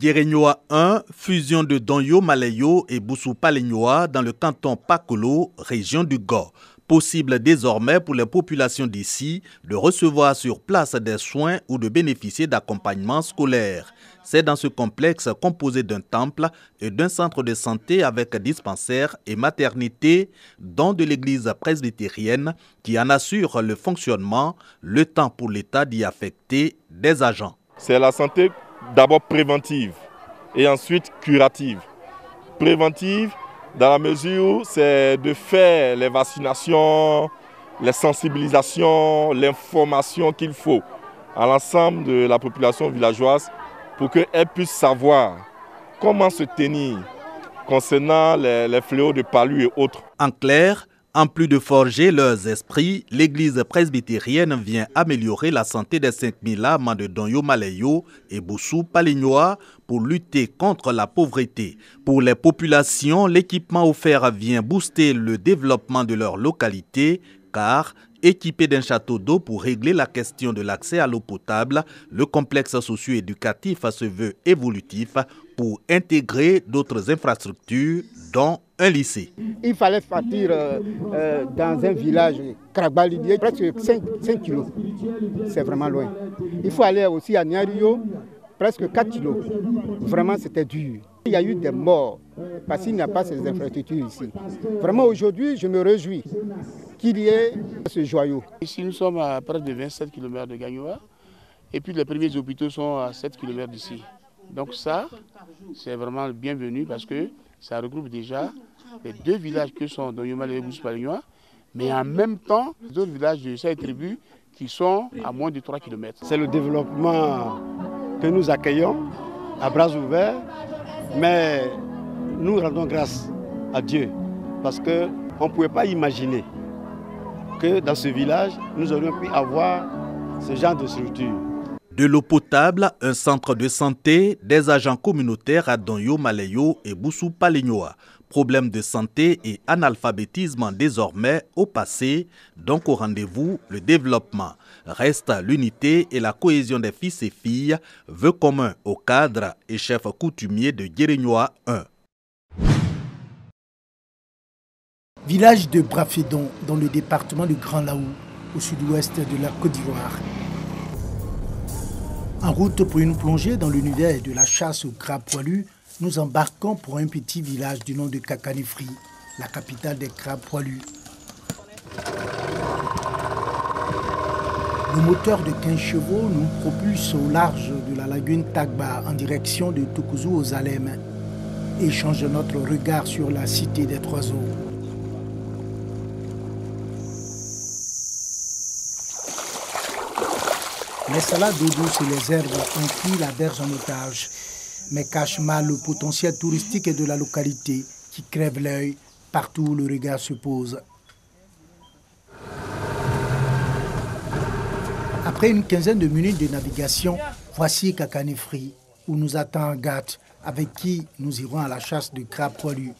Djerenyoa 1, fusion de Donyo Maleyo et Boussou Palignoa dans le canton Pakolo, région du Go. Possible désormais pour les populations d'ici de recevoir sur place des soins ou de bénéficier d'accompagnement scolaire. C'est dans ce complexe composé d'un temple et d'un centre de santé avec dispensaire et maternité, dont de l'église presbytérienne qui en assure le fonctionnement, le temps pour l'État d'y affecter des agents. C'est la santé d'abord préventive et ensuite curative. Préventive dans la mesure où c'est de faire les vaccinations, les sensibilisations, l'information qu'il faut à l'ensemble de la population villageoise pour qu'elle puisse savoir comment se tenir concernant les fléaux de palu et autres. En clair, en plus de forger leurs esprits, l'église presbytérienne vient améliorer la santé des 5000 âmes de Donyo Maleyo et Boussou Palignoa pour lutter contre la pauvreté. Pour les populations, l'équipement offert vient booster le développement de leur localité, car équipé d'un château d'eau pour régler la question de l'accès à l'eau potable, le complexe socio-éducatif se veut évolutif pour intégrer d'autres infrastructures, dont un lycée. Il fallait partir dans un village, Krabalidié, presque 5 kilos. C'est vraiment loin. Il faut aller aussi à Niario, presque 4 kilos. Vraiment, c'était dur. Il y a eu des morts parce qu'il n'y a pas ces infrastructures ici. Vraiment, aujourd'hui, je me réjouis qu'il y ait ce joyau. Ici, nous sommes à près de 27 km de Gagnoa et puis les premiers hôpitaux sont à 7 km d'ici. Donc ça, c'est vraiment le bienvenu parce que ça regroupe déjà les deux villages que sont Donyo Maleyo et Boussou Palignoa, mais en même temps, d'autres villages de cette tribu qui sont à moins de 3 km. C'est le développement que nous accueillons à bras ouverts, mais nous rendons grâce à Dieu parce qu'on ne pouvait pas imaginer que dans ce village, nous aurions pu avoir ce genre de structure. De l'eau potable, un centre de santé, des agents communautaires à Donyo Maleyo et Boussou Palignoa. Problèmes de santé et analphabétisme désormais au passé, donc au rendez-vous, le développement. Reste l'unité et la cohésion des fils et filles, vœu commun au cadre et chef coutumier de Djerenyoa 1. Village de Brafédon, dans le département du Grand Laou, au sud-ouest de la Côte d'Ivoire. En route pour une plongée dans l'univers de la chasse au crabe poilu, nous embarquons pour un petit village du nom de Kakanifri, la capitale des crabes poilus. Le moteur de 15 chevaux nous propulse au large de la lagune Tagba en direction de Tukuzu aux Zalem et change notre regard sur la cité des trois eaux. Les salades d'eau douce et les herbes ont pris la berge en otage, mais cachent mal le potentiel touristique de la localité qui crève l'œil partout où le regard se pose. Après une quinzaine de minutes de navigation, voici Kakanifri, où nous attend Agathe, avec qui nous irons à la chasse de crabes poilus.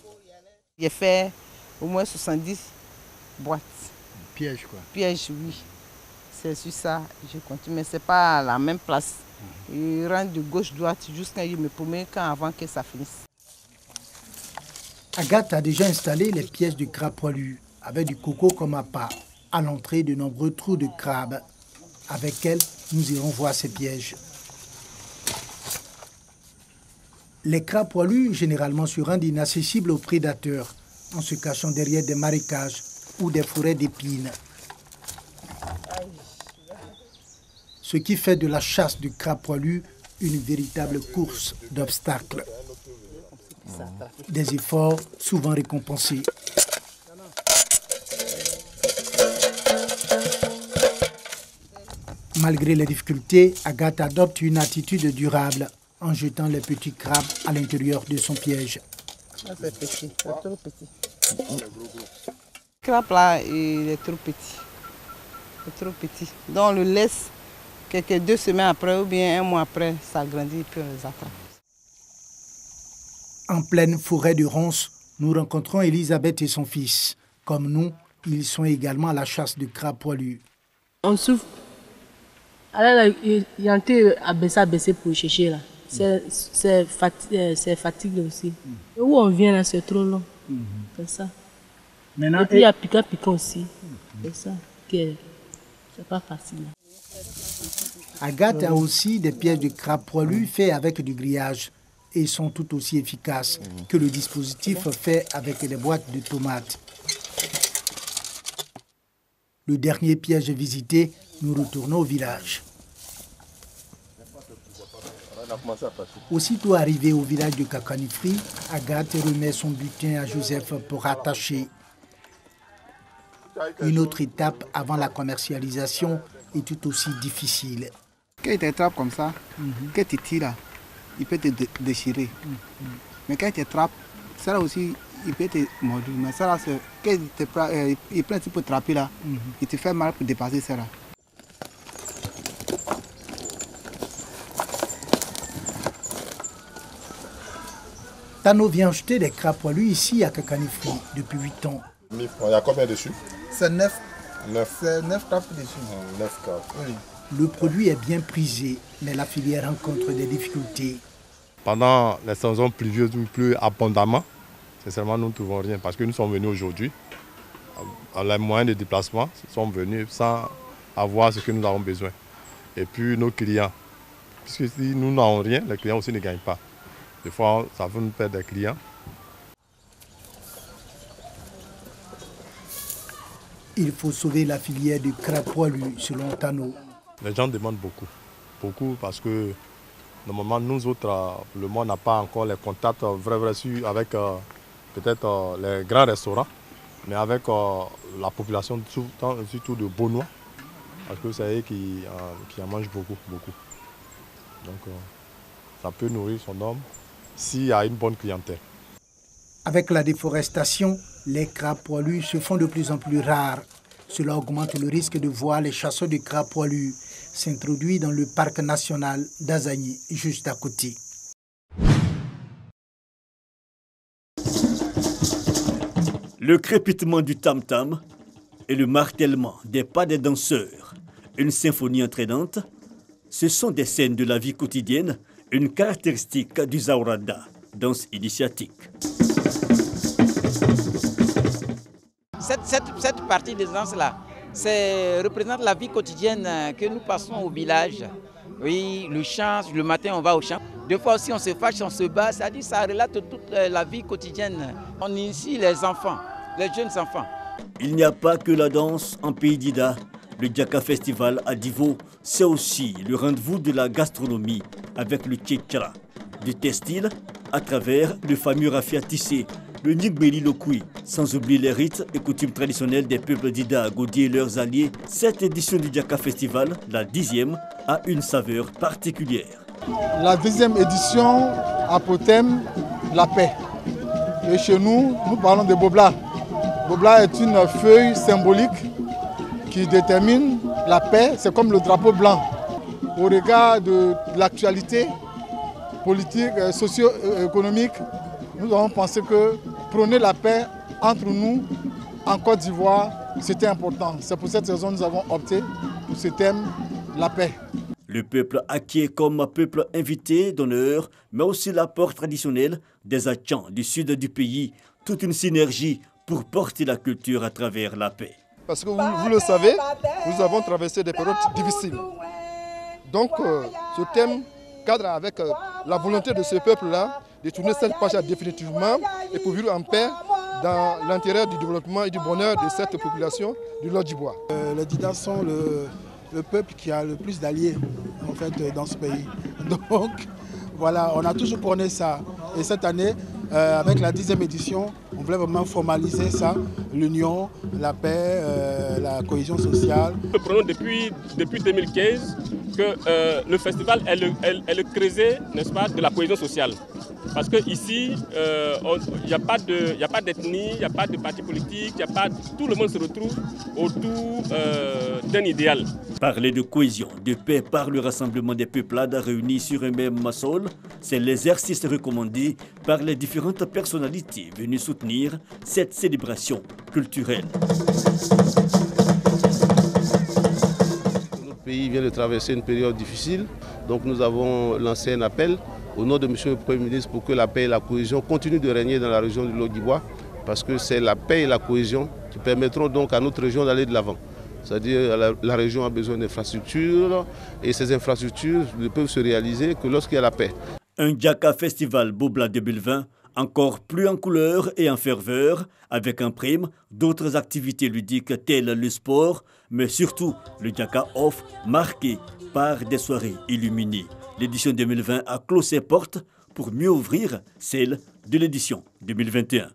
J'ai fait au moins 70 boîtes. Piège quoi. Piège, oui. C'est sur ça, je continue, mais ce n'est pas à la même place. Il rentre de gauche-droite jusqu'à me promène avant que ça finisse. Agathe a déjà installé les pièges de crabes poilus, avec du coco comme appât, à l'entrée de nombreux trous de crabes. Avec elle, nous irons voir ces pièges. Les crabes poilus généralement se rendent inaccessibles aux prédateurs, en se cachant derrière des marécages ou des forêts d'épines. Ce qui fait de la chasse du crabe poilu une véritable course d'obstacles. Des efforts souvent récompensés. Malgré les difficultés, Agathe adopte une attitude durable en jetant les petits crabes à l'intérieur de son piège. C'est petit, c'est trop petit. Le crabe là, il est trop petit. Il est trop petit. Donc on le laisse. Quelques 2 semaines après ou bien 1 mois après, ça grandit et puis on les attrape. En pleine forêt de ronces, nous rencontrons Elisabeth et son fils. Comme nous, ils sont également à la chasse de crabes poilus. On souffre. Alors là, il y a un peu à baisser pour chercher là. c'est fatigué aussi. Et où on vient là, c'est trop long. C'est ça. Maintenant, et puis il y a piquant aussi. C'est ça. C'est pas facile. Agathe a aussi des pièges de crabe poilu faits avec du grillage et sont tout aussi efficaces que le dispositif fait avec des boîtes de tomates. Le dernier piège visité, nous retournons au village. Aussitôt arrivé au village de Kakanifri, Agathe remet son butin à Joseph pour attacher. Une autre étape avant la commercialisation est tout aussi difficile. Quand il t'attrape comme ça, quand tu tires, il peut te déchirer. Mais quand il t'attrape, ça là aussi, il peut te mordre. Mais ça là, quand il prend un petit peu de trapper là, il te fait mal pour dépasser ça là. Tano vient acheter des crabes poilus ici à Kakanifri depuis 8 ans. Il y a combien dessus? C'est 9. 9 crabes dessus. 9 crabes. Oui. Le produit est bien prisé, mais la filière rencontre des difficultés. Pendant les saisons pluvieuses ou plus abondamment, sincèrement, nous ne trouvons rien parce que nous sommes venus aujourd'hui. Les moyens de déplacement sont venus sans avoir ce que nous avons besoin. Et puis nos clients, puisque si nous n'avons rien, les clients aussi ne gagnent pas. Des fois, ça veut nous perdre des clients. Il faut sauver la filière du crabe poilu, selon Tano. Les gens demandent beaucoup parce que normalement nous autres, le monde n'a pas encore les contacts vrais avec peut-être les grands restaurants, mais avec la population surtout de Beaunois, parce que c'est eux qui en mangent beaucoup. Donc ça peut nourrir son homme s'il y a une bonne clientèle. Avec la déforestation, les crabes poilus se font de plus en plus rares. Cela augmente le risque de voir les chasseurs de crabes poilus s'introduire dans le parc national d'Azagny, juste à côté. Le crépitement du tam-tam et le martèlement des pas des danseurs, une symphonie entraînante, ce sont des scènes de la vie quotidienne, une caractéristique du Zaurada, danse initiatique. Cette partie des danses-là, représente la vie quotidienne que nous passons au village. Oui, le chant, le matin on va au champ. Des fois aussi on se fâche, on se bat, ça relate toute la vie quotidienne. On initie les enfants, les jeunes enfants. Il n'y a pas que la danse en pays d'Ida. Le Djaka Festival à Divo, c'est aussi le rendez-vous de la gastronomie avec le tchétchara, du textile à travers le fameux raffia tissé, le Nigbeli Lokui, sans oublier les rites et coutumes traditionnelles des peuples d'Ida, Godi et leurs alliés. Cette édition du Djaka Festival, la 10e, a une saveur particulière. La 10e édition a pour thème la paix. Et chez nous, nous parlons de Bobla. Bobla est une feuille symbolique qui détermine la paix. C'est comme le drapeau blanc. Au regard de l'actualité politique, socio-économique, nous avons pensé que prôner la paix entre nous en Côte d'Ivoire, c'était important. C'est pour cette raison que nous avons opté pour ce thème, la paix. Le peuple acquiert comme peuple invité d'honneur, mais aussi l'apport traditionnel des Achans du sud du pays, toute une synergie pour porter la culture à travers la paix. Parce que vous le savez, nous avons traversé des périodes difficiles. Donc ce thème cadre avec la volonté de ce peuple-là de tourner cette page définitivement et pour vivre en paix dans l'intérêt du développement et du bonheur de cette population du Lot d'Ivoire. Les Didas sont le peuple qui a le plus d'alliés en fait, dans ce pays. Donc voilà, on a toujours prôné ça. Et cette année, avec la 10e édition, on voulait vraiment formaliser ça, l'union, la paix, la cohésion sociale. Nous prenons depuis 2015 que le festival est le creuset, n'est-ce pas, de la cohésion sociale. Parce qu'ici, il n'y a pas d'ethnie, il n'y a pas de parti politique, tout le monde se retrouve autour d'un idéal. Parler de cohésion, de paix par le rassemblement des peuplades réunis sur un même sol, c'est l'exercice recommandé par les différentes personnalités venues soutenir cette célébration culturelle. Notre pays vient de traverser une période difficile, donc nous avons lancé un appel au nom de M. le Premier ministre pour que la paix et la cohésion continuent de régner dans la région du Logibwa, parce que c'est la paix et la cohésion qui permettront donc à notre région d'aller de l'avant. C'est-à-dire la région a besoin d'infrastructures et ces infrastructures ne peuvent se réaliser que lorsqu'il y a la paix. Un Djaka Festival Bobla 2020 encore plus en couleur et en ferveur, avec en prime d'autres activités ludiques telles le sport, mais surtout le Djaka Off marqué par des soirées illuminées. L'édition 2020 a clos ses portes pour mieux ouvrir celle de l'édition 2021.